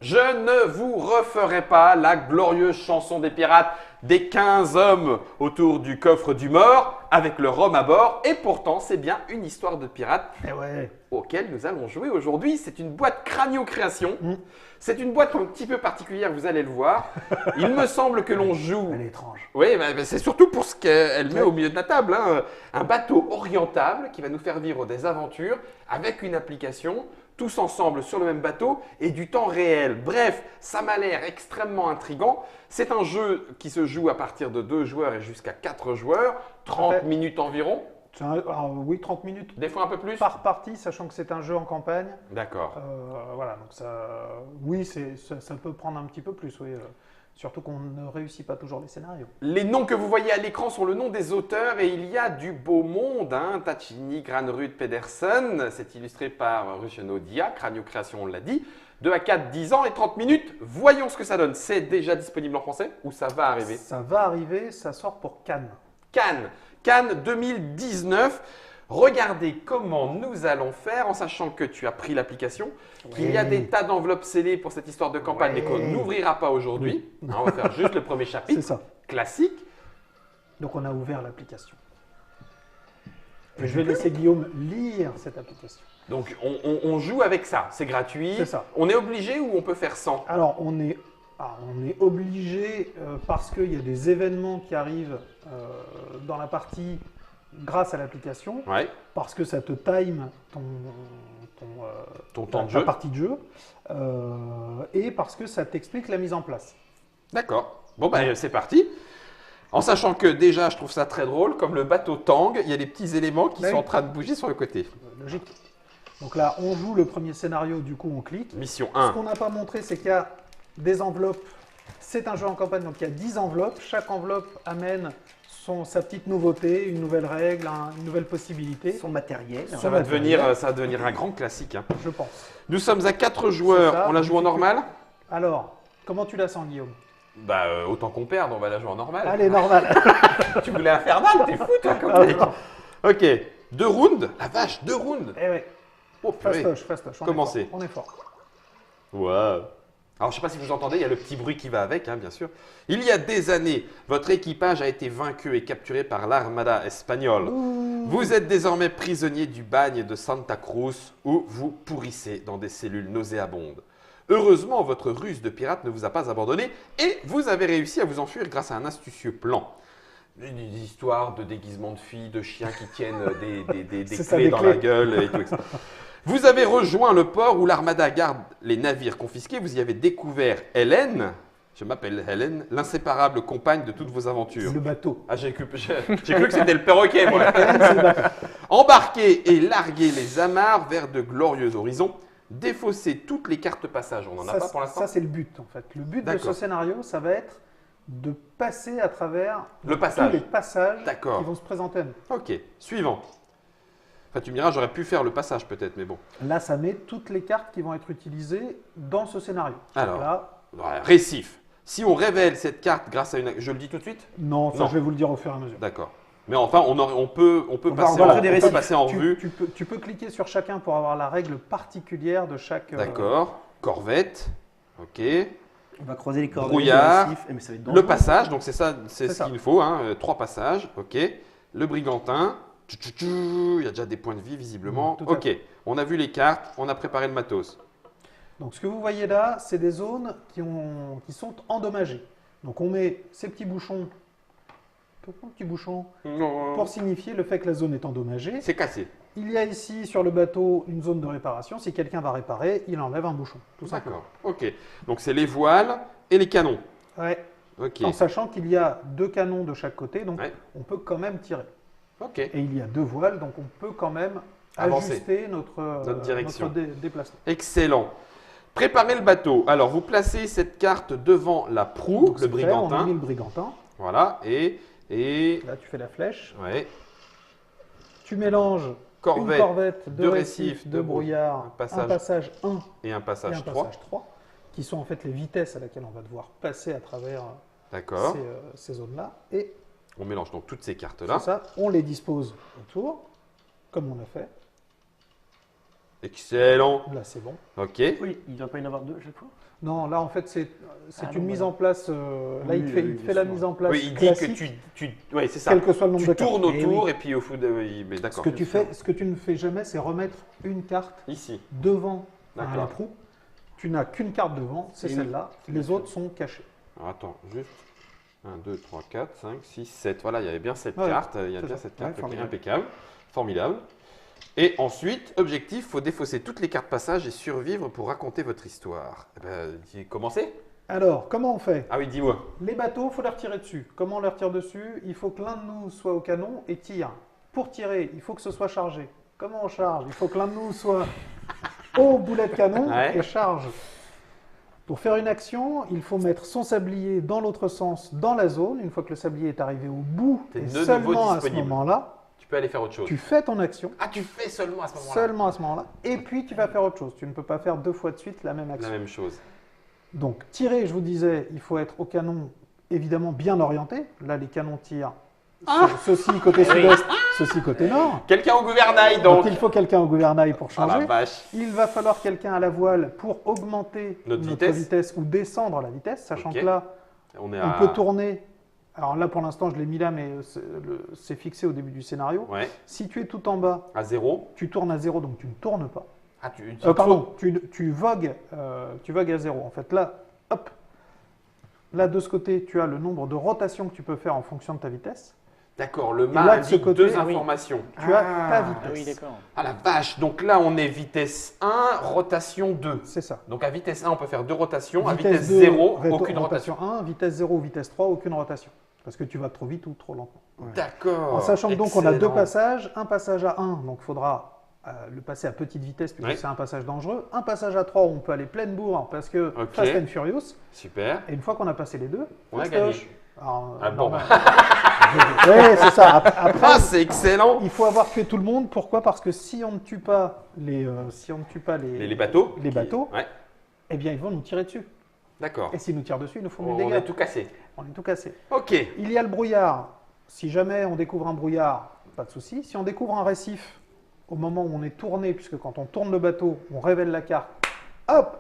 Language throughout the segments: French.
Je ne vous referai pas la glorieuse chanson des pirates des 15 hommes autour du coffre du mort avec le rhum à bord. Et pourtant, c'est bien une histoire de pirates Eh ouais. auquel nous allons jouer aujourd'hui. C'est une boîte Cranio-Création. Mm. C'est une boîte un petit peu particulière, vous allez le voir. Il me semble que l'on joue… Elle est étrange. Oui, c'est surtout pour ce qu'elle met au milieu de la table. Hein. Un bateau orientable qui va nous faire vivre des aventures avec une application, tous ensemble sur le même bateau et du temps réel. Bref, ça m'a l'air extrêmement intriguant. C'est un jeu qui se joue à partir de 2 joueurs et jusqu'à 4 joueurs, 30 Parfait. minutes environ, Alors, oui, 30 minutes des fois un peu plus. par partie, sachant que c'est un jeu en campagne. D'accord. Voilà, donc oui, ça peut prendre un petit peu plus, oui. Surtout qu'on ne réussit pas toujours les scénarios. Les noms que vous voyez à l'écran sont le nom des auteurs et il y a du beau monde. Hein. Tacchini, Granrud, Pedersen, c'est illustré par Luciano Dia, Cranio Création, on l'a dit. 2 à 4, 10 ans et 30 minutes. Voyons ce que ça donne. C'est déjà disponible en français ou ça va arriver? Ça va arriver, ça sort pour Cannes. Cannes 2019. Regardez comment nous allons faire en sachant que tu as pris l'application, qu'il y a des tas d'enveloppes scellées pour cette histoire de campagne, mais qu'on n'ouvrira pas aujourd'hui. Hein, on va faire juste le premier C'est chapitre, ça. classique. Donc on a ouvert l'application. Et je vais laisser Guillaume lire cette application. Donc on joue avec ça, c'est gratuit. C'est ça. On est obligé ou on peut faire sans? Alors on est obligé parce qu'il y a des événements qui arrivent dans la partie grâce à l'application, Ouais. parce que ça te time Ton temps de ta jeu. partie de jeu, et parce que ça t'explique la mise en place. D'accord. Bon, ben c'est parti. En sachant que déjà, je trouve ça très drôle, comme le bateau Tang, il y a des petits éléments qui Oui. sont en train de bouger sur le côté. Logique. Donc là, on joue le premier scénario, du coup on clique. Mission Ce 1. qu'on n'a pas montré, c'est qu'il y a des enveloppes. C'est un jeu en campagne, donc il y a 10 enveloppes. Chaque enveloppe amène sa petite nouveauté, une nouvelle règle, une nouvelle possibilité, Son matériel. Ça va devenir un grand classique. Hein. je pense. Nous sommes à 4 C'est joueurs. ça. On la joue en normal? Alors, comment tu la sens, Guillaume? Bah, autant qu'on perde, on va la jouer en normal. Allez, normal. Tu voulais infernal, t'es fou, toi, comme Ah, mec. non. Ok, 2 rounds. La vache, 2 rounds. Eh ouais, Oh, purée. fastoche. Commencez. On est fort. Wow. Alors, je ne sais pas si vous entendez, il y a le petit bruit qui va avec, hein, bien sûr. Il y a des années, votre équipage a été vaincu et capturé par l'armada espagnole. Vous êtes désormais prisonnier du bagne de Santa Cruz où vous pourrissez dans des cellules nauséabondes. Heureusement, votre ruse de pirate ne vous a pas abandonné et vous avez réussi à vous enfuir grâce à un astucieux plan. Une histoire de déguisement de filles, de chiens qui tiennent des C'est ça, clés des dans clés. la gueule et tout, etc. Vous avez rejoint le port où l'armada garde les navires confisqués. Vous y avez découvert Hélène, je m'appelle Hélène, l'inséparable compagne de toutes vos aventures. Le bateau. Ah, j'ai cru que c'était le perroquet, moi. C'est le bateau. Embarquer et larguer les amarres vers de glorieux horizons. Défausser toutes les cartes passage. On n'en a Ça, pas pour l'instant. Ça, c'est le but, en fait. Le but de ce D'accord. scénario, ça va être de passer à travers Le tous passage. les passages D'accord. qui vont se présenter à nous. Ok, suivant. Enfin, tu me diras, j'aurais pu faire le passage peut-être, mais bon. Là, ça met toutes les cartes qui vont être utilisées dans ce scénario. Alors. Là, Ouais, récif. Si on révèle cette carte grâce à une… Je le dis tout de suite? non, ça, Non. je vais vous le dire au fur et à mesure. D'accord. Mais enfin, on peut passer, voilà, on des peut récifs. passer en revue. Tu peux cliquer sur chacun pour avoir la règle particulière de chaque… D'accord. Corvette. Ok. On va croiser les coordonnées. Brouillard. du récif. Mais ça va être Le dangereux. passage, donc c'est ça, c'est ce ça. qu'il nous faut. Hein, 3 passages. Ok. Le brigantin. Il y a déjà des points de vie visiblement. Tout à Ok. On a vu les cartes. On a préparé le matos. Donc, ce que vous voyez là, c'est des zones qui sont endommagées. Donc, on met ces petits bouchons, pour signifier le fait que la zone est endommagée. C'est cassé. Il y a ici sur le bateau une zone de réparation. Si quelqu'un va réparer, il enlève un bouchon, tout simplement. D'accord. Ok. Donc c'est les voiles et les canons. Ouais. Ok. En sachant qu'il y a 2 canons de chaque côté, donc Ouais. on peut quand même tirer. Ok. Et il y a 2 voiles, donc on peut quand même Avancer. ajuster notre direction. déplacement. Excellent. Préparez le bateau. Alors vous placez cette carte devant la proue, Donc, le c'est fait, on a brigantin. mis le brigantin. Voilà. Et Là, tu fais la flèche. ouais. Tu mélanges Corvette, une corvette, deux 2 récifs, récifs, deux 2 brouillards, un passage. un passage 1 et un et passage un 3. passage 3, qui sont en fait les vitesses à laquelle on va devoir passer à travers D'accord. ces zones-là. Et On mélange donc toutes ces c'est cartes-là. ça, on les dispose autour, comme on l'a fait. Excellent. Là, c'est bon. Ok. Oui, il ne doit pas y en avoir deux à chaque fois. Non, là, en fait, c'est Ah, une non, mise voilà. en place. Là, Oui, il te fait, oui, il te bien fait la sûr. mise en place Oui, il dit classique, que oui, c'est ça. quel que soit le nombre Tu de cartes. tournes Eh autour oui. et puis au fond de. Oui, mais Ce d'accord. que tu fais, ce que tu ne fais jamais, c'est remettre une carte Ici. devant un D'accord. écrou. Tu n'as qu'une carte devant, c'est Eh oui, celle-là. Les autres sont cachés. Alors, attends, juste. 1, 2, 3, 4, 5, 6, 7. Voilà, il y avait bien cette Ouais, carte. Il y a c'est bien ça. cette carte. Ouais, Ok, formidable. impeccable. Formidable. Et ensuite, objectif, il faut défausser toutes les cartes passage et survivre pour raconter votre histoire. Eh ben, commencez. Alors, comment on fait? Ah oui, dis-moi. Les bateaux, il faut les retirer dessus. Comment on les retire dessus? Il faut que l'un de nous soit au canon et tire. Pour tirer, il faut que ce soit chargé. Comment on charge? Il faut que l'un de nous soit au boulet de canon Ouais. et charge. Pour faire une action, il faut mettre son sablier dans l'autre sens dans la zone. Une fois que le sablier est arrivé au bout, T'es et de nouveau seulement à ce disponible. moment-là, Tu peux aller faire autre chose. tu fais ton action. Ah, tu fais seulement à ce moment-là. Seulement à ce moment-là. Et puis, tu vas faire autre chose. Tu ne peux pas faire 2 fois de suite la même La action. même chose. Donc, tirer, je vous disais, il faut être au canon évidemment bien orienté. Là, les canons tirent. Ceci côté sud-est, ceci côté nord. Quelqu'un au gouvernail, Donc, donc. il faut quelqu'un au gouvernail pour Ah la changer. vache. Il va falloir quelqu'un à la voile pour augmenter Notre notre vitesse. vitesse ou descendre la vitesse, sachant Ok. que là, On est on à. peut tourner. Alors là, pour l'instant, je l'ai mis là, mais c'est fixé au début du scénario. Ouais. Si tu es tout en bas, À 0. tu tournes à 0, donc tu ne tournes pas. Ah, tu Pardon, tu vogues à 0. En fait, là, hop. Là, de ce côté, tu as le nombre de rotations que tu peux faire en fonction de ta vitesse. D'accord, le Et mât là, de ce indique côté, deux ah oui. informations. Tu as ta Ah vitesse. oui, d'accord. Ah la vache, donc là on est vitesse 1, rotation 2. C'est ça. Donc à vitesse 1 on peut faire 2 rotations, à Vitesse vitesse 2, 0 aucune rotation. 1, vitesse 0, vitesse 3, aucune rotation. Parce que tu vas trop vite ou trop lentement. D'accord. En sachant que donc on a 2 excellent. passages, un passage à 1, donc il faudra le passer à petite vitesse puisque Ouais. c'est un passage dangereux. Un passage à 3 où on peut aller pleine bourre parce que Ok. Fast and Furious. Super. Et une fois qu'on a passé les deux, On a fastoche. gagné. Alors, Ah bon. normal. Oui, c'est ça. Après, Ah c'est excellent. il faut avoir tué tout le monde. Pourquoi? Parce que si on ne tue pas les Les bateaux. les bateaux, Ouais. eh bien ils vont nous tirer dessus. D'accord. Et s'ils nous tirent dessus, ils nous font du On dégât. est tout cassé. On est tout cassé. Ok. Il y a le brouillard. Si jamais on découvre un brouillard, pas de souci. Si on découvre un récif, au moment où on est tourné, puisque quand on tourne le bateau, on révèle la carte, hop,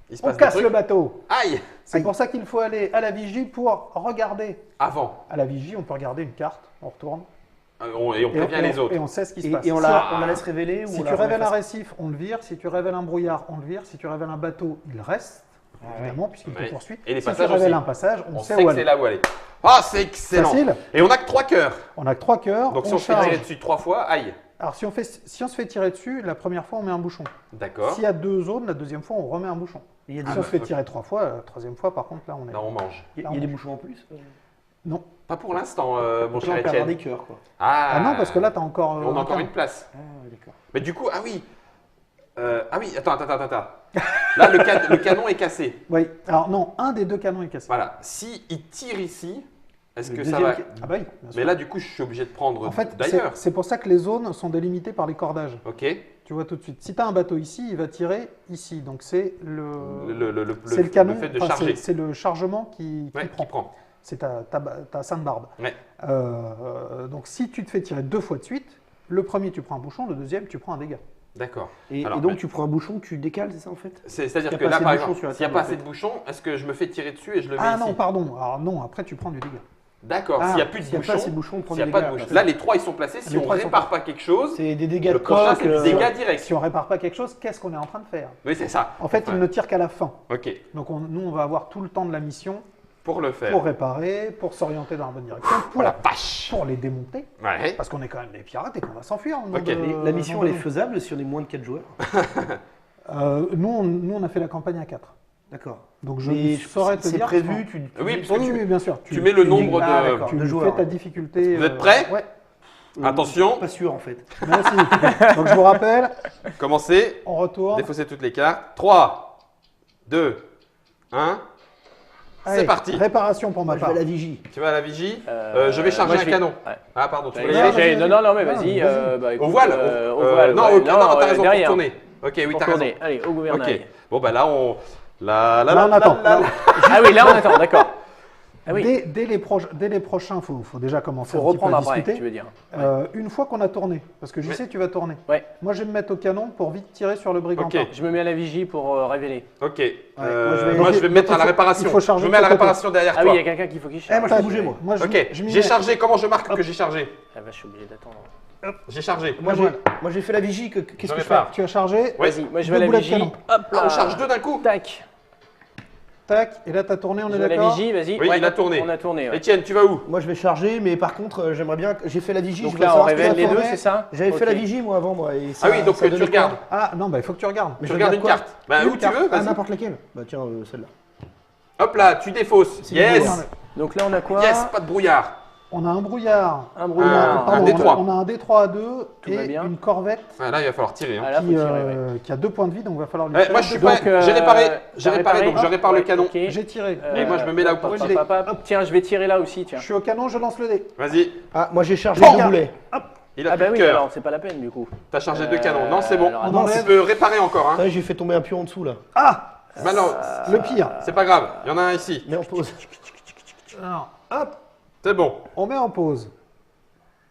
Il se on passe des casse trucs. le bateau. Aïe. C'est pour ça qu'il faut aller à la vigie pour regarder. Avant. À la vigie, on peut regarder une carte, on retourne. Et on prévient les autres. Et on sait ce qui se Et, passe. et on la laisse révéler ou Si on tu la révèles un remet récif, on le vire. Si tu révèles un brouillard, on le vire. Si tu révèles un bateau, il reste, évidemment, puisqu'il Ouais. te poursuit. Et les si tu passages révèles aussi. un passage, on, On sait sait où que c'est aller. là où aller. Ah c'est excellent. Facile. Et on a que 3 cœurs. On a que 3 cœurs. Donc si on on se fait charge. tirer dessus 3 fois, aïe. Alors si on se fait tirer dessus, la première fois, on met un bouchon. D'accord. S'il y a 2 zones, la deuxième fois, on remet un bouchon. Il y a Si des, on se fait ok. tirer 3 fois, la troisième fois, par contre, là, on est. Là on mange. il y a des bouchons en plus. Non. Pas pour l'instant, mon On cher peut avoir Etienne. des cœurs, quoi. Ah non, parce que là, tu as encore. On a un encore quart. une place. Ah, d'accord. Mais du coup, ah oui. Ah oui, attends. Là, le canon est cassé. Oui. Alors non, un des 2 canons est cassé. Voilà. Si il tire ici, est-ce Le que ça deuxième va. Ah bah oui, bien sûr. Mais là, du coup, je suis obligé de prendre En fait, d'ailleurs. c'est pour ça que les zones sont délimitées par les cordages. Ok. Tu vois tout de suite. Si tu as un bateau ici, il va tirer ici. Donc c'est c'est Le le canon. fait de enfin, charger. c'est le chargement qui Ouais, prend. qui prend. C'est ta sainte barbe. Ouais. Donc si tu te fais tirer 2 fois de suite, le premier tu prends un bouchon, le deuxième tu prends un dégât. D'accord. Et Alors, donc mais- tu prends un bouchon, tu décales, c'est ça en fait? C'est-à-dire S'il y a que pas là, assez par de bouchons exemple, sur la s'il n'y a table, pas en assez fait. de bouchons, est-ce que je me fais tirer dessus et je le mets Ah ici? non, pardon. Alors non, après tu prends du dégât. D'accord. Ah, S'il n'y a plus de s'il y a pas bouchons, assez de bouchons, on prend s'il n'y des a pas de dégâts. bouchons. Là, les 3 ils sont placés. Si Les on trois, ils sont répare pas quelque chose, C'est des dégâts le de prochain coque. c'est des dégâts directs. Si on répare pas quelque chose, qu'est-ce qu'on est en train de faire? Oui, c'est ça. En fait, Enfin, il ne tire qu'à la fin. Ok. Donc nous, on va avoir tout le temps de la mission Pour le faire. pour réparer, pour s'orienter dans la bonne direction, Oh la vache. pour les démonter, Ouais. parce qu'on est quand même des pirates et qu'on va s'enfuir. Ok. La mission, elle est faisable si on est moins de 4 joueurs. Nous, on a fait la campagne à 4. D'accord. Donc je Mais ne saurais te c'est dire. prévu, tu Oui, parce que Oui, oui, bien sûr. tu mets le nombre Ah, de. d'accord. Tu de fais joueurs. ta difficulté. Vous êtes prêts Ouais. Attention. Pas sûr en fait. Merci. Donc je vous rappelle, Commencez. on retourne. Défaussez toutes les cartes. 3, 2, 1. Allez, C'est parti. Réparation pour ma Moi, je vais part. à la vigie. Tu vas à la vigie. Je vais charger moi, un je vais- canon. Ouais. Ah, pardon, tu Bah, voulais y aller non, mais Ah, vas-y. vas-y. Bah, Au écoute, voile au voile. Non, ouais. non, t'as raison, pour derrière. tourner. Ok, oui, Pour t'as raison. tourner. Allez, au gouvernail. Ok. Bon, bah là, on. La, Là, on attend. la. Ah oui, là on attend, d'accord. Ah oui. Dès les prochains, faut déjà commencer Faut un petit peu reprendre à après, discuter. tu veux dire. Une fois qu'on a tourné, parce que je sais tu vas tourner. Ouais. Moi, je vais me mettre au canon pour vite tirer sur le brigantin. Ok. Je me mets à la vigie pour révéler. Ok. moi, je vais- Moi, je vais me mettre à la réparation. il faut charger Je me mets à la de ton côté. réparation derrière Ah oui, toi. il y a quelqu'un qu'il faut qu'il Eh, charge. moi, je peux bouger, moi. Moi, je Ok, m'y j'ai mets. chargé. Comment je marque que j'ai chargé? Ah bah, je suis obligé d'attendre. J'ai chargé. Moi, voilà. j'ai fait la vigie. Qu'est-ce que je fais? répare. Tu as chargé. Ouais. Vas-y, moi je Deux vais à la boulets de vigie. canon. Hop Ah, là. on charge deux d'un coup. Tac. Tac. Et là, tu as tourné, on Je est vais à la d'accord. vigie, vas-y. Oui, Ouais, il a tourné. On a tourné, ouais. Etienne, tu vas où? Moi, je vais charger, mais par contre, j'aimerais bien. J'ai fait la vigie. Donc je voulais là, on savoir ce que révèle ça les deux, donnait. c'est ça? J'avais fait Ok. la vigie, moi, avant, moi. Et ça, Ah oui, donc ça tu donnait regardes. quoi? Ah non, bah il faut que tu regardes. Mais Tu je regardes une regarde carte. Bah, Une où tu carte. veux, Ah, vas-y. n'importe laquelle. Bah, tiens, celle-là. Hop là, tu défausses. C'est Yes. bon. Donc là, on a quoi? Yes, pas de brouillard. On a un brouillard. Un brouillard. Un D3. On a un D3 à 2 Tout va et bien. une corvette Ah, là, il va falloir tirer. Hein. Ah là, faut qui, tirer, ouais. qui a 2 points de vie, donc il va falloir lui Eh, tirer moi, je suis deux. prêt. J'ai réparé. J'ai t'as réparé, donc je répare le Ouais, canon. ok. J'ai tiré. Et moi, je me mets là où hop, pour hop, tirer. hop, hop, hop. Tiens, je vais tirer là aussi, tiens. Je suis au canon, je lance le dé. Vas-y. Ah, moi, j'ai chargé Oh. deux boulets. Il a Ah plus bah de oui, cœur. alors c'est pas la peine du coup. T'as chargé deux canons. Non, c'est bon. alors, On attends, enlève. Tu peux réparer encore. Hein. Ah, j'ai fait tomber un pion en dessous, là. Ah, Bah non, le pire. c'est pas grave. Il y en a un ici. Mais on pose. Alors, hop, C'est bon. on met en pause.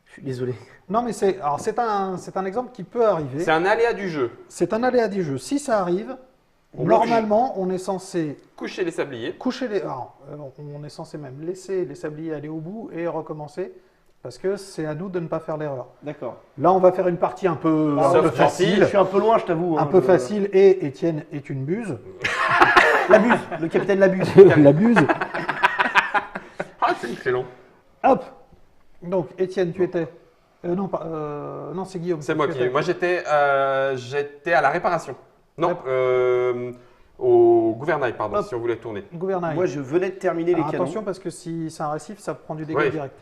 Je suis désolé. Non, mais c'est un exemple qui peut arriver. C'est un aléa du jeu. C'est un aléa du jeu. Si ça arrive, On normalement, on est censé Coucher les sabliers. coucher les. Alors, on est censé même laisser les sabliers aller au bout et recommencer. Parce que c'est à nous de ne pas faire l'erreur. D'accord. Là, on va faire une partie un peu, Sauf gentil. facile. Je suis un peu loin, je t'avoue. Un hein, peu je- facile. Et Étienne est une buse. La buse, le capitaine la buse. La buse. Ah, c'est excellent. Hop. Donc, Étienne, tu étais. Non, c'est Guillaume. C'est moi Tu qui. étais. Moi, j'étais à la réparation. Non, au gouvernail, pardon, Hop. si on voulait tourner. Gouvernail. Moi, je venais de terminer les Alors, canons. attention, parce que si c'est un récif, ça prend du dégât Oui. direct.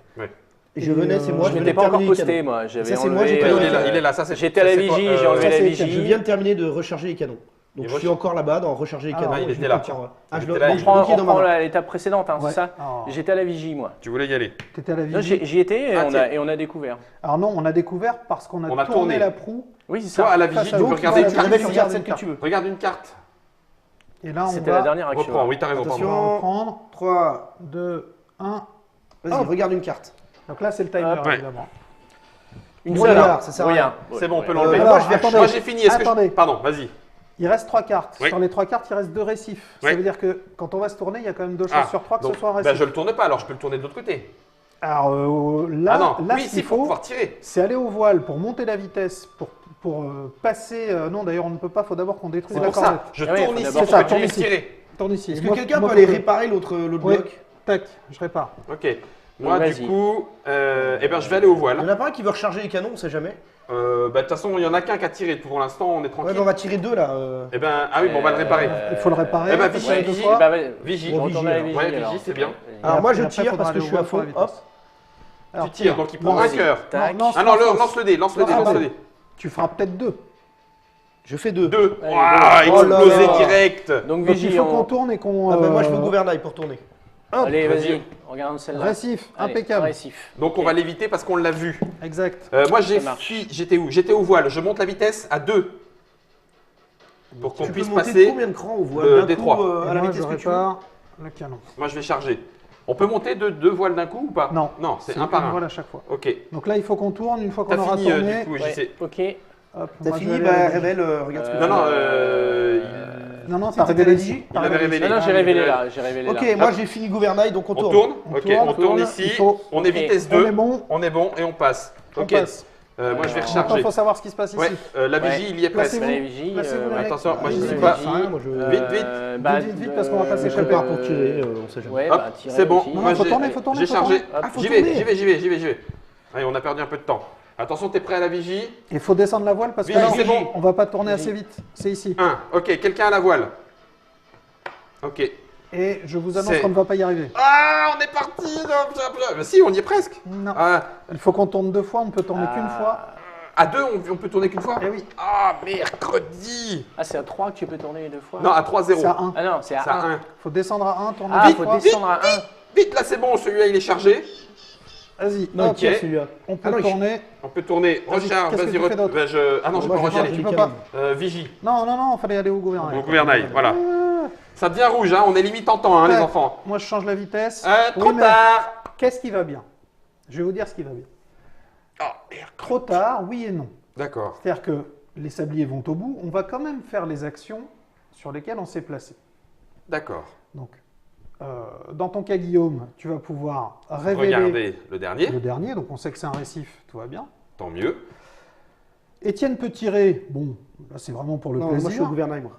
Et je venais, c'est moi, je je m'étais venais pas de encore terminer les posté canons. moi. J'avais Ça, c'est moi, enlevé, j'étais là. Il est là, ça c'est. J'étais à la ça, c'est toi. vigie, j'ai Ça, enlevé la c'est vigie. Étienne. Je viens de terminer de recharger les canons. Donc Il je suis recharge. encore là-bas dans recharger les Ah, canons. il Je était vais là. pas encore- Ah, Il je était le là, donc il- je On bloquais dans prend ma main. l'étape précédente, hein, Ouais. c'est ça? Alors, J'étais à la vigie moi. Tu voulais y aller. t'étais à la Non, vigie. j'y étais et, Ah, tiens. et on a découvert. Alors non, on a découvert parce qu'on a, On a tourné tourné. la proue. Oui, c'est Toi, ça. à la Face vigie, à tu vous, peux tu regarder vas une à la carte. vigie. Regarde celle que tu veux. Regarde une carte. Et là, on C'était va la dernière action. Reprends, oui, t'as raison, on pardon. va Attention. reprendre. 3. 2, 1. Vas-y, Hop. regarde une carte. Donc là, c'est le timer, Hop. Ouais. évidemment. Une Brouillard, seule. ça sert à rien. Brouillard. C'est bon, on peut Ouais. l'enlever. Alors, moi, je vais attendez. Moi, j'ai fini. Est-ce que Attendez. Pardon, vas-y. Il reste 3 cartes. Oui. Sur les 3 cartes, il reste 2 récifs. Oui. Ça veut dire que quand on va se tourner, il y a quand même 2 chances Ah, sur 3 que donc, ce soit un bah, récif. je le tourne pas, alors je peux le tourner de l'autre côté. Alors là, Ah non, là oui, ce si, qu'il pour faut, pouvoir tirer. c'est aller au voile pour monter la vitesse, pour passer. Non, d'ailleurs, on ne peut pas. Il faut d'abord qu'on détruise C'est la pour corvette. ça. Je Ah oui, tourne faut ici d'abord pour faire que tu tourner puisses ici. tirer. Tourne ici. Est-ce que Moi, quelqu'un moi, peut aller je- réparer l'autre Oui. bloc? Tac, je répare. Ok. Moi, Donc, du vas-y. coup, eh ben, je vais aller au Il y voile. en a pas un qui veut recharger les canons, on sait jamais. Bah, de toute façon, il y en a qu'un qui a tiré. Pour l'instant, on est Ouais, tranquille. mais on va tirer deux là. Eh ben, ah oui, bon, on va le réparer. Il faut le réparer. Eh ben, faut vigie, tirer Ouais, deux vigie, fois. bah, ouais. Vigie. Je retourne à la vigie. Ouais, alors. vigie, c'est bien. Alors moi, je après, tire faudra parce que aller je au suis à voile pour fond. la vitesse. Hop. Alors, Tu tires, donc il prend Non, un vas-y. cœur. Tac. Non, Ah non, lance. lance le dé, lance le dé, Non, lance le attendez. dé. Tu feras peut-être 2. Je fais deux. 2. Allez, Waouh, deux. Oh là explosé là. direct. Donc Donc il vigie, faut qu'on on... tourne et qu'on. Ah bah, moi, je veux le gouvernail pour tourner. Allez, vas-y. vas-y. Regarde celle-là. Récif, Allez, impeccable. Récif. Donc on va l'éviter parce qu'on l'a vu. Exact. Moi, j'ai Ça marche. j'étais où? J'étais au voile. Je monte la vitesse à 2. Pour qu'on Tu peux puisse monter passer. combien de crans au le voile d'un coup D3. à la Moi, vitesse je que tu veux? répare le canon. Moi, je vais charger. On peut monter deux voiles d'un coup ou pas? Non. Non, c'est un par une un. voile à chaque fois. Ok. Donc là, il faut qu'on tourne. Une fois qu'on T'as aura fini tourné. du coup, Ouais, JC. ok. Hop, T'as moi, je fini? vais aller à Bah la vigie. révèle, regarde ce que Non, non, Non, non, Si, t'as t'étais révélé la ici. vigie T'as Il avait révélé. Non, non, j'ai révélé là. J'ai révélé Ok, là. moi j'ai fini gouvernail, donc on On tourne. tourne. On Ok, tourne, on tourne ici. il faut- On est Ok. vitesse On 2. est bon. On est bon et on passe. On Ok. passe. Moi, je vais Alors, Maintenant, il recharger. faut savoir ce qui se passe ici. Ouais, la Ouais. vigie, il y est presque. Placez-vous. La vigie. Placez-vous, les mecs. Attention, moi je Vas-y, sais vas-y. pas. Ça sert à rien, moi je. Vite, vite. Vite, parce qu'on va passer Je chez le prépare père. pour tirer, on sait jamais. Ouais, Hop, bah, tirer c'est bon. aussi. Non, Moi, faut j'ai- tourner, faut tourner, J'ai faut chargé. tourner. Ah, faut J'y vais, tourner. j'y vais. Allez, on a perdu un peu de temps. Attention, t'es prêt à la vigie? Il faut descendre la voile parce que Vigie, là, c'est bon. on va pas tourner assez vite. C'est ici. 1. Ok, quelqu'un à la voile. Ok. Et je vous annonce C'est- qu'on ne va pas y arriver. Ah, on est parti. Mais si, on y est presque. Non. Ah, Il faut qu'on tourne 2 fois, on ne peut tourner qu'une fois. à 2, on peut tourner qu'une fois? Eh oui, Ah, mercredi. Ah, c'est à 3 que tu peux tourner deux fois? Non, à 3-0. c'est à 1. Ah non, c'est C'est à à 1. 1. Il faut descendre à 1, tourner Ah, 2 faut fois. descendre à 1. Vite, là, c'est bon. Celui-là, il est chargé. Vas-y, Non, hop, il tire celui-là. on peut Ah non, il- tourner. On peut tourner. Vas-y, Recharge, qu'est-ce que vas-y. tu fais d'autre Ah non, je peux Moi, pas je y charge aller. les peux canons. pas. Vigie. Non, il fallait aller au gouvernail. Au gouvernail, voilà. Ça devient rouge, hein. On est limite en temps, hein, les Tac. enfants. Moi, je change la vitesse. Trop Oui, mais tard. qu'est-ce qui va bien? Je vais vous dire ce qui va bien. Trop tard, oui et non. D'accord. C'est-à-dire que les sabliers vont au bout, on va quand même faire les actions sur lesquelles on s'est placé. D'accord. Donc, dans ton cas, Guillaume, tu vas pouvoir révéler Regardez le dernier. le dernier, donc on sait que c'est un récif, tout va bien. Tant mieux. Étienne peut tirer, bon, là c'est vraiment pour le Non, plaisir. moi je suis au gouvernail, moi.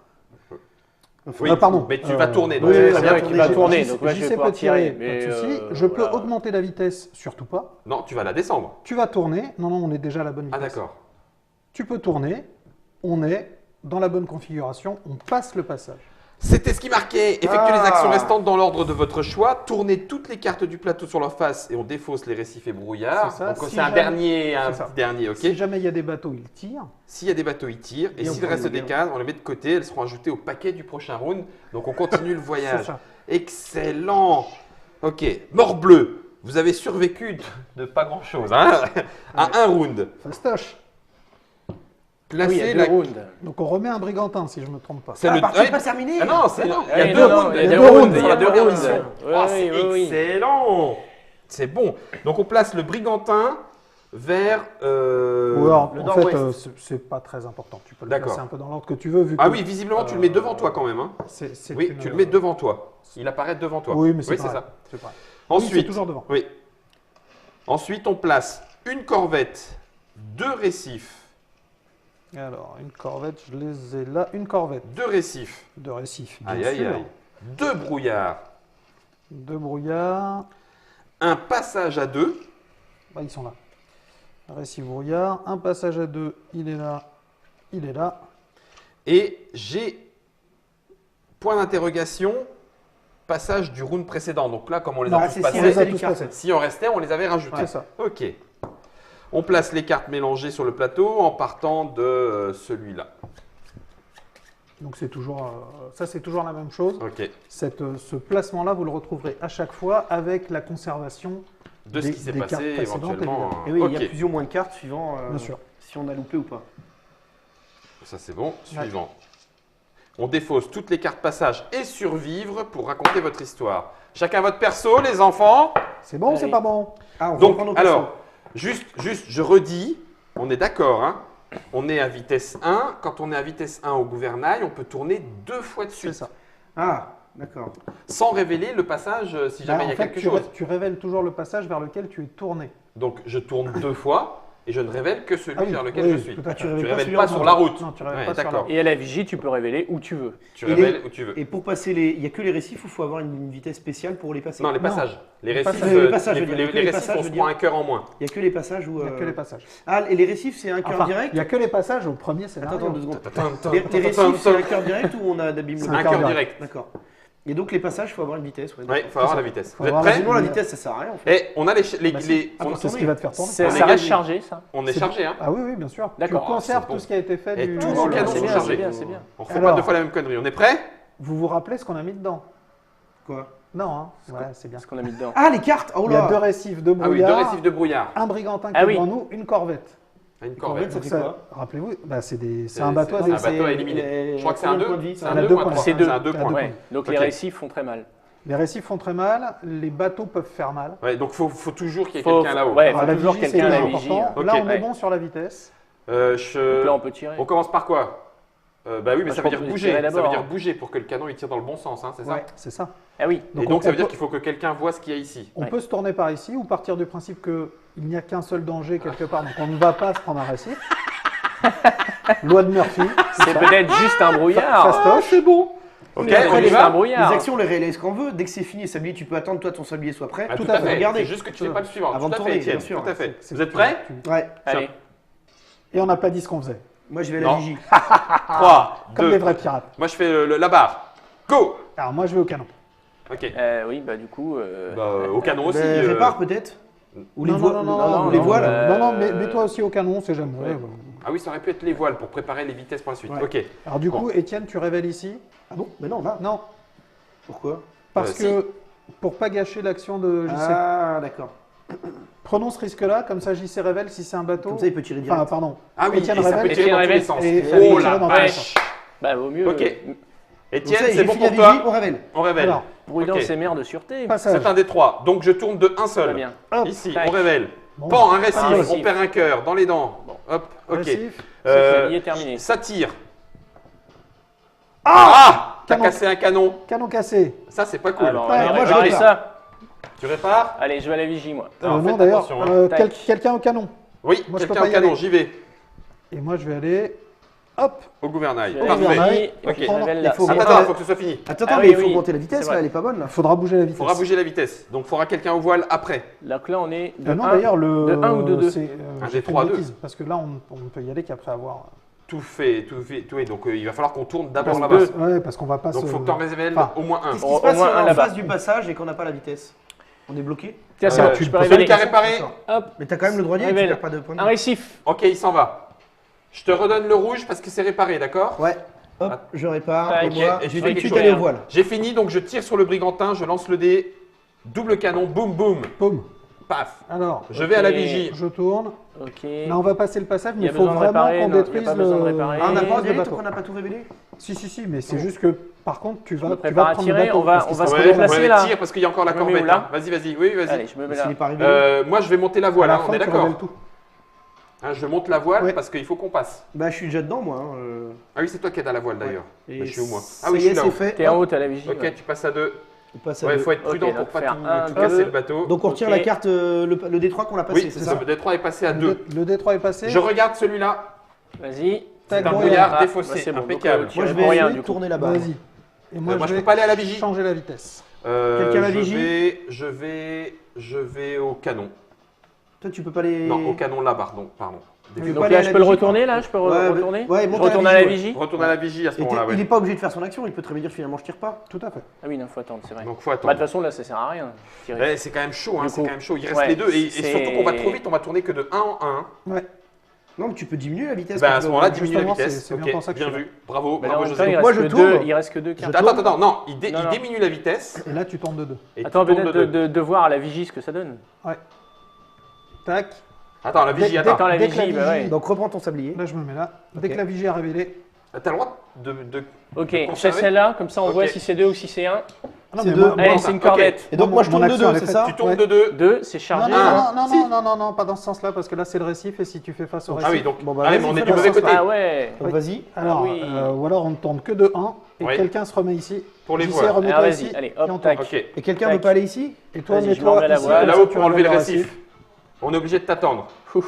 Oui, pardon. mais tu vas tourner. Donc oui, c'est oui, très oui, bien. oui. Tu vas tourner, JC donc moi je vais peut pouvoir tirer, tirer. pas de Mais souci. Je peux voilà. augmenter la vitesse, surtout pas. Non, tu vas la descendre. Tu vas tourner, non, on est déjà à la bonne Ah vitesse. d'accord. Tu peux tourner, on est dans la bonne configuration, on passe le passage. C'était ce qui marquait. Effectuez les actions restantes dans l'ordre de votre choix. Tournez toutes les cartes du plateau sur leur face et on défausse les récifs et brouillards. C'est ça. Donc Si c'est un jamais- dernier, un c'est ça. petit dernier, ok. Si jamais il y a des bateaux, ils tirent. S'il y a des bateaux, ils tirent. Et Et on s'il prend reste les des gains. cases, on les met de côté. Elles seront ajoutées au paquet du prochain round. Donc on continue le C'est voyage. ça. Excellent. Ok. Morbleu. Vous avez survécu de pas grand chose, hein, à un round. Fastoche. Oui, il y a Placez deux la. rounds. Donc on remet un brigantin, si je ne me trompe pas. C'est Ah, le. partie ouais. pas terminée. Ah non, c'est il y a Oui, deux non, rounds. il y a il y a deux deux rounds. rounds. Il y a deux Première rounds. mission. Oui, Oh, c'est oui, oui. excellent. C'est bon. Donc on place le brigantin vers. Ou alors, le en nord-ouest. fait, c'est pas très important. Tu peux le D'accord. placer un peu dans l'ordre que tu veux. Vu Ah que, oui, visiblement, tu le mets devant toi quand même. Hein. c'est Oui, une- tu le mets devant toi. Il apparaît devant toi. Oui, mais c'est c'est pareil. ça. C'est pareil. Oui, c'est Ensuite, toujours devant. oui. Ensuite, on place une corvette, deux récifs, Alors, une corvette, je les ai là. Une corvette deux récifs. de récif, bien Aïe, aïe, sûr. aïe. Deux brouillards, Deux brouillards. un passage à deux. Bah, ils sont là. Récif brouillard. Un passage à deux. Il est là. Il est là. Et j'ai point d'interrogation, passage du round précédent. Donc là, comme on les Non, a c'est tous si, on les passés, a les tous cartes. passés. si on restait, on les avait rajoutés. C'est ça. Ok. On place les cartes mélangées sur le plateau en partant de celui-là. Donc c'est toujours, ça c'est toujours la même chose. Ok. Ce placement-là, vous le retrouverez à chaque fois avec la conservation De ce Des- qui s'est des cartes passé précédentes, éventuellement. Et oui, il y a Ok. plus ou moins de cartes suivant bien sûr. si on a loupé ou pas. Ça c'est bon. Suivant. On défausse toutes les cartes passage et survivre pour raconter votre histoire. Chacun votre perso, les enfants. C'est bon ou Allez. c'est pas bon? Ah, on Donc, reprend nos persos. alors, juste, je redis, on est d'accord, hein. On est à vitesse 1. Quand on est à vitesse 1 au gouvernail, on peut tourner 2 fois de C'est suite. ça. Ah, d'accord. Sans révéler le passage si jamais Bah, il y a en fait, quelque chose. tu révèles toujours le passage vers lequel tu es tourné. Donc, je tourne 2 fois et je ne révèle que celui Ah oui, vers lequel oui, je suis. tout à fait. Tu révèles révèles celui pas en sur haut. la route. Non, tu révèles Ouais, pas sur la d'accord. route. Et à la vigie, tu peux révéler où tu veux. Tu Et révèles où tu veux. Et pour passer les. Il n'y a que les récifs ou il faut avoir une vitesse spéciale pour les passer? Non, les Non. passages. Les Les récifs, passages. Les passages, je veux dire, les que les récifs, passages, on je se veux prend dire. un cœur en moins. Il n'y a que les passages où. Il n'y a que les passages. Ah, et les récifs, c'est un cœur Enfin, direct? il n'y a que les passages au premier Attends, scénario. 2 secondes. Les récifs, c'est un cœur direct ou on a d'abîme C'est le Un cœur cœur direct. direct. D'accord. Et donc les passages, il faut avoir une vitesse. Ouais, Oui, il faut avoir la vitesse. Faut Vous êtes avoir la prêts Sinon, la Mais- vitesse, ça sert à rien en fait. Et on a les, Bah, si. on, C'est ce qui va te faire tourner. Ça est reste gagné. chargé, ça. on est C'est- chargé, hein. Ah oui, oui, bien sûr. D'accord. Tu conserves Ah, c'est bon. tout ce qui a été fait Et du. tous du- nos du- canons C'est sont bien, chargés. c'est bien, c'est bien. On refait Alors. pas 2 fois la même connerie. On est prêts? Vous vous rappelez ce qu'on a mis dedans? Quoi? Non, hein. Ouais, c'est bien. Ce qu'on a mis dedans. Ah, les cartes! Oh Il y a là! 2 récifs de Ah oui, brouillard, 2 récifs de brouillard. un brigantin qui Ah est oui. devant nous, une corvette. Une corvette, corvette. ça Donc fait quoi? Rappelez-vous, bah, c'est C'est- un bateau c'est avec un bateau à éliminer. Je crois que c'est un Combien 2. de points de vie, C'est ça un Elle a 2 deux points. points. C'est C'est deux. un 2 Elle a points. deux Ouais. Donc les Ok. récifs font très mal. Les récifs font très mal, les bateaux peuvent faire mal. Ouais, donc faut toujours qu'il y ait Faut- quelqu'un là-haut. ouais. Alors, la toujours vigie, quelqu'un c'est à la toujours vigie, important. hein. Là, Ok. on est Ouais. bon sur la vitesse. Donc là, on peut tirer. On commence par quoi? Bah oui, mais Moi, ça je veut dire pense que bouger. je tirais Ça veut d'abord, dire hein. bouger pour que le canon il tire dans le bon sens, hein, c'est ça? Ouais. C'est ça. Ah oui. Et donc ça veut on dire peut- qu'il faut que quelqu'un voit ce qu'il y a ici. On Ouais. peut se tourner par ici ou partir du principe qu'il n'y a qu'un seul danger quelque part. Donc on ne va pas se prendre un récif. Loi de Murphy. C'est peut-être juste un brouillard. Fastoche. c'est bon. Ok, Mais après, on y juste un va? brouillard. Les actions, on les réalise quand on veut. Dès que c'est fini, sablier, tu peux attendre, toi, ton sablier soit prêt. Ah, Tout tout à à fait. fait. Regardez. C'est juste que tu fais pas le suivant. Avant Tout de à tourner, fait, Étienne. bien sûr. Tout à fait. C'est- Vous êtes prêts? Ouais. Allez. Et on n'a pas dit ce qu'on faisait. Moi, je vais à la Non. vigie. 3, Comme 2. les vrais pirates. Moi je fais la barre. Go! Alors moi je vais au canon. Ok. Oui, bah du coup. Bah, au canon aussi. Ben, répare peut-être? Ou les Non, voiles? non, non, non, ou les non, voiles? bah, Non, non, mais toi aussi au canon, c'est jamais. Ouais. Ah oui, ça aurait pu être les voiles pour préparer les vitesses pour la suite. Ouais. Ok. Alors du Bon. coup, Étienne, tu révèles ici. Ah bon? Mais non, là. Non, Pourquoi? parce Si. que pour pas gâcher l'action de JC, Ah, d'accord. prenons ce risque-là, comme ça JC révèle si c'est un bateau. Comme ça, il peut tirer direct. Enfin, pardon. Ah oui, Étienne et ça peut révèle. tirer dans tous les Étienne sens. révèle et- Oh et la tirer dans tous les vache! Bah vaut mieux. Ok. Etienne, ça y est, c'est j'ai bon fini pour la vigie, toi. on révèle. On révèle. Alors, Prudence Ok. et mère de sûreté. passage. C'est un des trois. Donc je tourne de un seul. Très bien. Hop. Ici, Tac. on révèle. Bon. Pan, un récif, Un on récif. perd un cœur dans les dents. Bon. Hop, ok. Récif. Euh, Il est terminé. ça tire. Ah, T'as Canon. cassé un canon. Canon cassé. Ça, c'est pas cool. Alors, on Ouais, va moi, je réparer répare. ça. Tu répares? Allez, je vais à la vigie, moi. Alors, non, faites d'ailleurs, attention, hein. Tac. quelqu'un au canon. Oui, moi, je peux quelqu'un pas au y canon, aller. j'y vais. Et moi, je vais aller. Hop. Au gouvernail. Je vais à Parfait. la Parfait. vigie, et Ok. puis je révèle là. Il faut Attends, augmenter attends, la- faut que ce soit fini. Attends, Ah mais oui, il faut oui. augmenter la C'est vitesse, vrai. là, elle est pas bonne là. Il faudra bouger la vitesse. Faudra bouger la vitesse. Donc, faudra quelqu'un au voile après. Donc là, on est de Non, 1. d'ailleurs, le. de un ou de deux c'est, Un j'ai des fait trois, une deux. bêtise, parce que là, on ne peut y aller qu'après avoir. Tout fait. Donc, il va falloir qu'on tourne d'abord Parce là-bas. que- Ouais, parce qu'on va pas Donc, se. faut que tu en révèles Enfin, au moins un. Qu'est-ce Au- qui se au passe si moins on est un en là-bas. face du passage et qu'on n'a pas la vitesse? On est bloqué? Tiens, c'est bon, tu je peux peux révéler. celui qui a réparé. Hop, Mais t'as quand même le droit d'y aller, tu Révèle. perds pas de points de un vie. récif. Ok, il s'en va. Je te redonne le rouge parce que c'est réparé, d'accord? Ouais. Hop, je répare. Tac. Et moi, Et je tu vais fais tout de quelque suite chose. aller au voile. J'ai fini, donc je tire sur le brigantin, je lance le dé. Double canon, boum boum, Boum. paf. Alors, Je vais à la Ok. vigie. je tourne. Ok. Là, on va passer le passage, Il mais y il a faut besoin de vraiment réparer, qu'on non, il y a détruise pas besoin de le. réparer. Ah, on n'a pas le d'y aller tant bateau. qu'on n'a pas tout révélé? Si, mais c'est juste que, par contre, tu vas me tu prépare vas à prendre le tirer, bateau. on va- parce que on va ça se va redéplacer, vraiment- là. Tire parce qu'il y a encore la Je me mets corvette. où, là hein. Vas-y, vas-y, oui, vas-y. Allez, je me mets S'il là. n'est pas révélé. Moi, je vais monter la À voile, la hein, fin, on est tu d'accord. révèles tout. Hein, je monte la voile Ouais. parce qu'il faut qu'on passe. Bah, je suis déjà dedans, moi. Ah oui, c'est toi qui es à la voile d'ailleurs. Et Bah, je suis où moi? ça Ah oui, y je est, suis c'est là-haut. fait. T'es en Hop, haut, t'as la vigie. Ok, ouais. tu passes à 2. on passe à Ouais, il deux. faut être Ok, prudent donc pour pas faire tout, un, tout deux. casser le bateau. Donc on retire Ok. la carte, le D3 qu'on a passé, Oui, c'est c'est ça? ça. Le D3 est passé à 2. Le D3 est passé. Je regarde celui-là. Vas-y. C'est un Tac, brouillard Ah, défaussé, bah, c'est bon, impeccable. donc, Moi, je pour vais rien, essayer du de coup. tourner là-bas. Vas-y. Et moi, je vais peux pas aller à la vigie. changer la vitesse. Quelqu'un à la vigie Je vais au canon. Toi, tu peux pas les. Non, au canon là, pardon. Tu peux Donc pas aller là, à je la peux le vigie, retourner, là? Je peux Ouais, retourner? ouais, Je monte à la retourne à la vigie, vigie? Retourne à la vigie à ce Et moment-là, il ouais. n'est pas obligé de faire son action, il peut très bien dire finalement je tire pas. Tout à fait. Ah oui, non, faut attendre, c'est vrai. Donc faut Bah, de attendre. toute façon, là, ça sert à rien. Tirer. Eh, c'est quand même chaud, hein, Du c'est coup, quand même chaud. Il reste ouais, les deux. Et c'est- surtout qu'on va trop vite, on va tourner que de 1 en 1. Ouais. Non, mais tu peux diminuer la vitesse. Bah, quand à tu ce vas moment-là, au voile. diminue la Justement, vitesse. c'est bien Ok, pour ça que bien je suis vu. Bravo, Mais là, en bravo même temps, José. Moi, je tourne. il reste que deux cartes. Attends, non, il Non, non. diminue la vitesse. Et là, tu tournes de 2. Et Attends, tu tournes peut-être de deux. de voir à la vigie ce que ça donne. Ouais. Tac. Attends, la vigie, Dès- attends. Attends, la Dès que la vigie, bah ouais. Donc reprends ton sablier. Là, je me mets là. Dès Ok. que la vigie a révélé. T'as le droit de Ok, de c'est conserver. celle-là, comme ça on Ok. voit si c'est 2 ou si c'est 1. Ah non, C'est mais deux. moi- Allez, moi- c'est une ok. corvette. Et donc moi je Mon tourne de action, 2, elle est c'est faite. ça? Tu tournes Ouais. de 2. 2, c'est Non, chargé. non, Ah, non, si. non, pas dans ce sens-là, parce que là, c'est le récif, et si tu fais face au récif. Ah oui, donc. Bon, bah, Allez, vas-y, mais on est fais du la mauvais sauce, côté. Ah ouais. Donc vas-y. Alors, Ah oui. ou alors on ne tourne que de 1, et Oui. quelqu'un se remet ici. Pour les JC, voiles. remets-toi Alors, ici, vas-y, allez, et on hop, tourne. tac. Ok. Et quelqu'un Tac. veut pas aller ici? Et toi, Vas-y, je mets-toi m'en vais à la ici, voile. comme ça, Là-haut tu pour enlever le révèles récif. On est obligé de t'attendre. Oh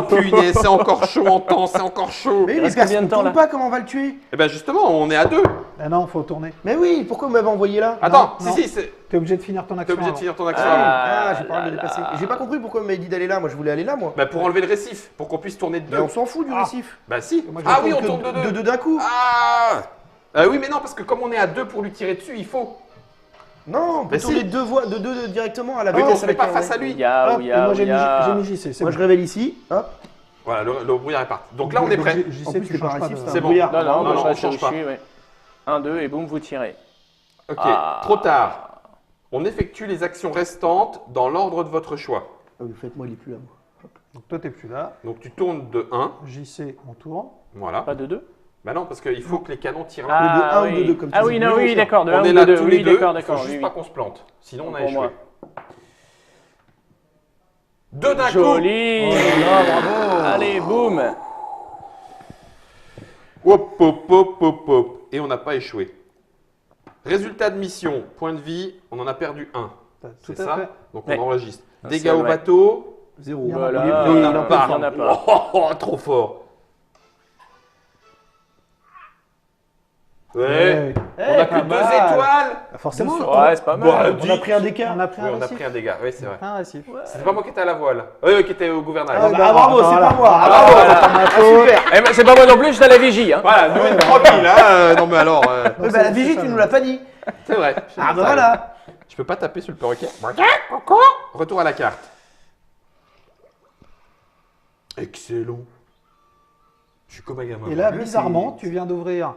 punaise, c'est encore chaud en temps, c'est encore chaud. Mais Il les reste gars, combien de on temps, tourne là pas, comment on va le tuer? Eh ben justement, on est à 2. Ah non, faut tourner. Mais oui, pourquoi vous m'avez envoyé là? Attends, non. si, c'est. T'es obligé de finir ton T'es action. obligé de avant. finir ton action. Ah, j'ai pas envie de là dépasser. là. J'ai pas compris pourquoi vous m'avez dit d'aller là, moi je voulais aller là moi. Bah pour enlever le récif, pour qu'on puisse tourner de Mais 2. on s'en fout du Ah. récif. Bah si. Moi, je Ah oui, on Que tourne de 2. De deux d'un coup. Ah Oui, mais non, parce que comme on est à 2 pour lui tirer dessus, il faut. Non, on peut Mais tourner si. de deux directement à la Oui, mais on vitesse se met avec pas un- face à lui. Il y a, Hop, où il y et a, moi, où j'ai il y a. mis JC, c'est Moi bon. je révèle ici, hop. Voilà, le brouillard est parti. Donc là, on est prêt. JC, En plus, tu c'est pas changes pas récif, de- c'est C'est un bon. brouillard. Non, non, Non, moi, non, je on reste change pas. dessus, ouais. 1, 2, et boum, vous tirez. Ok, Ah. trop tard. On effectue les actions restantes dans l'ordre de votre choix. Ah oui, faites-moi, il est plus là. Moi. Donc toi, t'es plus là. Donc tu tournes de 1. JC, on tourne. Voilà. Pas de 2? Bah non, parce qu'il faut que les canons tirent là. de un ou oui. de deux, comme tu Ah dis. oui, non, Nous, on oui, tire. d'accord, de 1 On ou est de là 2. tous les Oui, deux. d'accord, Il faut d'accord. juste oui, pas oui. qu'on se plante. Sinon, on a Pour moi. échoué. Deux d'un coup. Joli. Oh là là, bravo. Allez, boum. Hop, hop, hop, hop, hop. Et on n'a pas échoué. Résultat de mission, point de vie, on en a perdu 1. Tout C'est à ça. fait. Donc Ouais. on enregistre. Ah, Dégâts c'est au vrai. bateau. Zéro. Il y en a Voilà. pas. Il y en a Il y en a pas. Oh, trop fort. Ouais. On a que 2 étoiles. Forcément. Ouais, c'est pas Bon, mal. On a pris un décart. On a pris Oui, un on a récif. pris un dégât. Oui, c'est vrai. Un récif. C'était pas moi qui étais à la voile. Oui, qui était au gouvernail. Ah, Ah bravo, c'est Voilà. pas moi. Ah, bravo. voilà, c'est pas ma faute. Super. Eh ben, c'est pas moi non plus, j'étais à la vigie. Hein. Voilà, nous, on est tranquille. Hein. Non, mais alors. Ouais, bah, la vigie, tu nous l'as pas dit. C'est vrai. Ah bah voilà. Je peux pas taper sur le perroquet. Retour à la carte. Excellent. Je suis comme un gamin. Et là, Ouais, bizarrement, c'est- tu viens d'ouvrir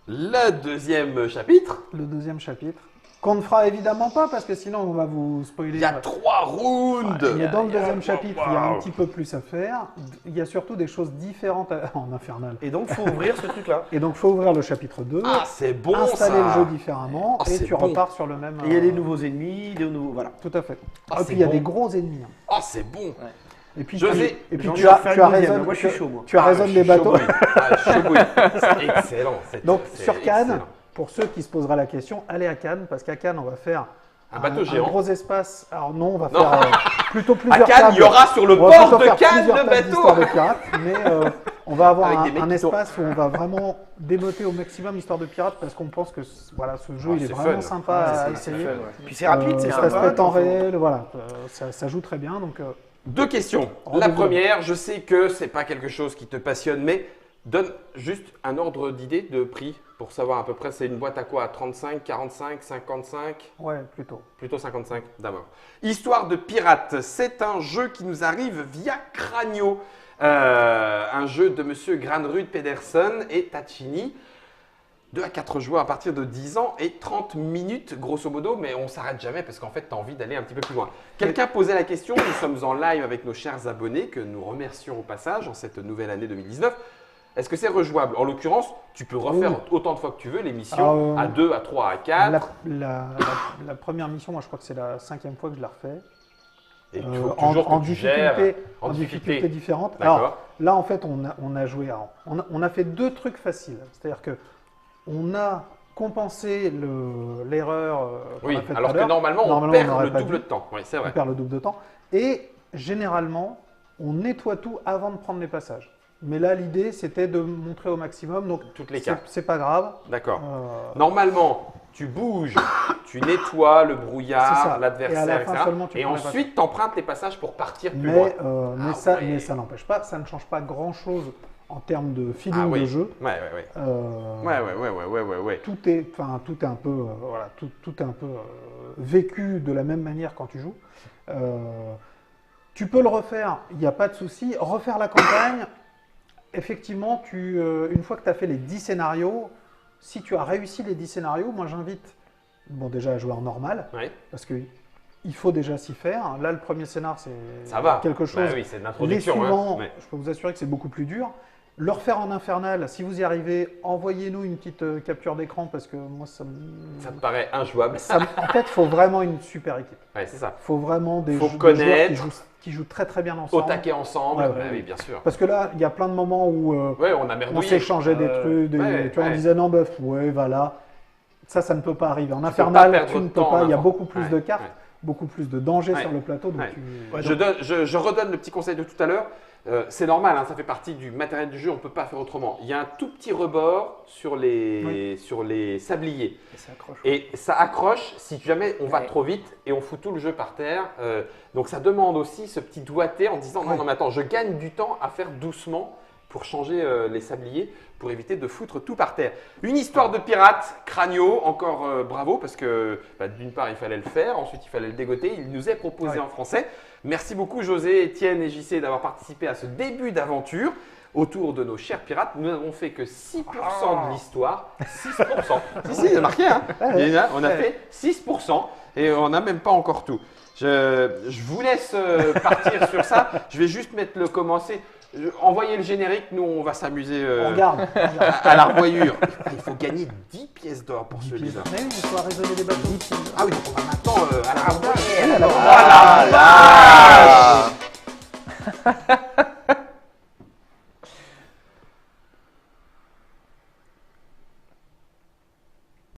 Le deuxième chapitre. le deuxième chapitre. Qu'on ne fera évidemment pas parce que sinon on va vous spoiler. Il y a 3 rounds. Mais dans le deuxième wow, chapitre, il y a un wow. petit peu plus à faire. Il y a surtout des choses différentes en infernal. Et donc, faut ouvrir ce truc-là. Et donc, il faut ouvrir le chapitre 2, Ah, c'est bon installer ça. le jeu différemment, Ah, et c'est tu bon. repars sur le même. Et il y a des nouveaux ennemis, des nouveaux. Voilà. Tout à fait. Ah, et c'est puis, il y a bon. des gros ennemis. Hein. Oh, c'est bon. Et puis, José, et puis j'ai tu envie as, de faire tu une as deuxième. raison, Moi, je suis chaud, moi. tu as raison je des suis bateaux. chaud bouillie. Ah, chaud bouillie. C'est excellent. Donc, c'est sur Cannes, excellent. pour ceux qui se poseraient la question, allez à Cannes, parce qu'à Cannes, on va faire Un bateau géant. un gros espace. Alors non, on va Non. faire plutôt À plusieurs Cannes, il y tables. aura sur le On va port plutôt de faire Cannes plusieurs le tables bateau. d'histoire de pirates, mais on va avoir Avec des mecs un qui sont- espace où on va vraiment démoter au maximum histoire de pirates parce qu'on pense que voilà, ce jeu Ah, il est c'est vraiment fun. sympa Ouais, à c'est essayer. fun, ouais. Puis c'est rapide, c'est ça se sympa. fait en réel, voilà, ça joue très bien. Donc, 2 questions. La Rendez-vous. première, je sais que c'est pas quelque chose qui te passionne, mais donne juste un ordre d'idée de prix pour savoir à peu près. C'est une boîte à quoi? À 35, 45, 55? ouais, plutôt. Plutôt 55 d'abord. Histoire de pirates, c'est un jeu qui nous arrive via Cranio. Un jeu de monsieur Granrud Pedersen et Tacchini. 2 à 4 joueurs à partir de 10 ans et 30 minutes grosso modo, mais on s'arrête jamais parce qu'en fait tu as envie d'aller un petit peu plus loin. Quelqu'un posait la question, nous sommes en live avec nos chers abonnés que nous remercions au passage en cette nouvelle année 2019. Est-ce que c'est rejouable? En l'occurrence, tu peux refaire Oui. autant de fois que tu veux l'émission à 2, à 3, à 4. La première mission, moi je crois que c'est la 5e fois que je la refais. Et En toujours que tu gères en difficulté différente. D'accord. Alors là, en fait, on a joué. On a fait 2 trucs faciles. C'est-à-dire que on a compensé l'erreur qu'on Oui, a faite tout alors à que l'heure. normalement, on Normalement, perd on n'aurait le pas double dû. de temps. Oui, c'est On vrai. perd le double de temps. Et généralement, on nettoie tout avant de prendre les passages. Mais là, l'idée, c'était de montrer au maximum. Donc, Toutes les cartes. c'est pas grave. D'accord. Euh, Normalement, tu bouges, tu nettoies le C'est brouillard, ça. Et à l'adversaire, la fin etc. seulement, tu Et prends les ensuite, tu empruntes les passages pour partir plus loin. mais, Ah ouais. mais ça n'empêche pas, ça ne change pas grand-chose en termes de feeling Ah oui. de jeu. Ouais, ouais, ouais. Euh, Ouais. Tout est un peu, voilà, tout est un peu vécu de la même manière quand tu joues. Tu peux le refaire, il n'y a pas de souci. Refaire la campagne, effectivement, une fois que tu as fait les 10 scénarios, si tu as réussi les 10 scénarios, moi j'invite déjà à jouer en normal, Ouais. parce que il faut déjà s'y faire. Là, le premier scénar, c'est Ça va. quelque chose. Bah oui, c'est de Les l'introduction. suivants, Hein. Ouais. je peux vous assurer que c'est beaucoup plus dur. Le refaire en infernal, si vous y arrivez, envoyez-nous une petite capture d'écran parce que moi, ça me. Ça te paraît injouable. En fait, il faut vraiment une super équipe. Ouais, c'est ça. Il faut vraiment des, Faut des connaître. joueurs qui jouent très très bien Au ensemble. taquet ensemble. Ouais, Bah ouais, oui, oui. bien sûr. Parce que là, il y a plein de moments où Ouais, on a on merdouillé. s'échangeait des trucs, ouais, tu vois, on ouais. disait non, bœuf, ouais, voilà. Ça ne peut pas arriver. En pas infernal, perdre tu de ne peux temps pas. en Il y a infernal. beaucoup plus Ouais, de cartes, ouais. beaucoup plus de dangers Ouais. sur le plateau. Donc Ouais. tu- Je redonne le petit conseil de tout à l'heure. C'est normal, hein, ça fait partie du matériel du jeu, on ne peut pas faire autrement. Il y a un tout petit rebord sur les sabliers. Et ça accroche. Et ça accroche si jamais on va Ouais. trop vite et on fout tout le jeu par terre. Donc ça demande aussi ce petit doigté en disant non, Ouais. non, mais attends, je gagne du temps à faire doucement pour changer les sabliers, pour éviter de foutre tout par terre. Une histoire de pirate, Cranio, encore bravo, parce que d'une part il fallait le faire, ensuite il fallait le dégoter, il nous est proposé Ouais. en français. Merci beaucoup José, Étienne et JC d'avoir participé à ce début d'aventure. Autour de nos chers pirates, nous n'avons fait que 6% de l'histoire. 6%. Si, il a marqué, hein. On a fait 6% et on n'a même pas encore tout. Je vous laisse partir sur ça. Je vais juste mettre le commencer. Envoyez le générique, nous on va s'amuser On regarde. à la revoyure. Il faut gagner 10 pièces d'or pour celui-là. Mais oui, il faut raisonner les bateaux. Ah oui, donc on va maintenant à la revoyure. Oui, à la Oh là là.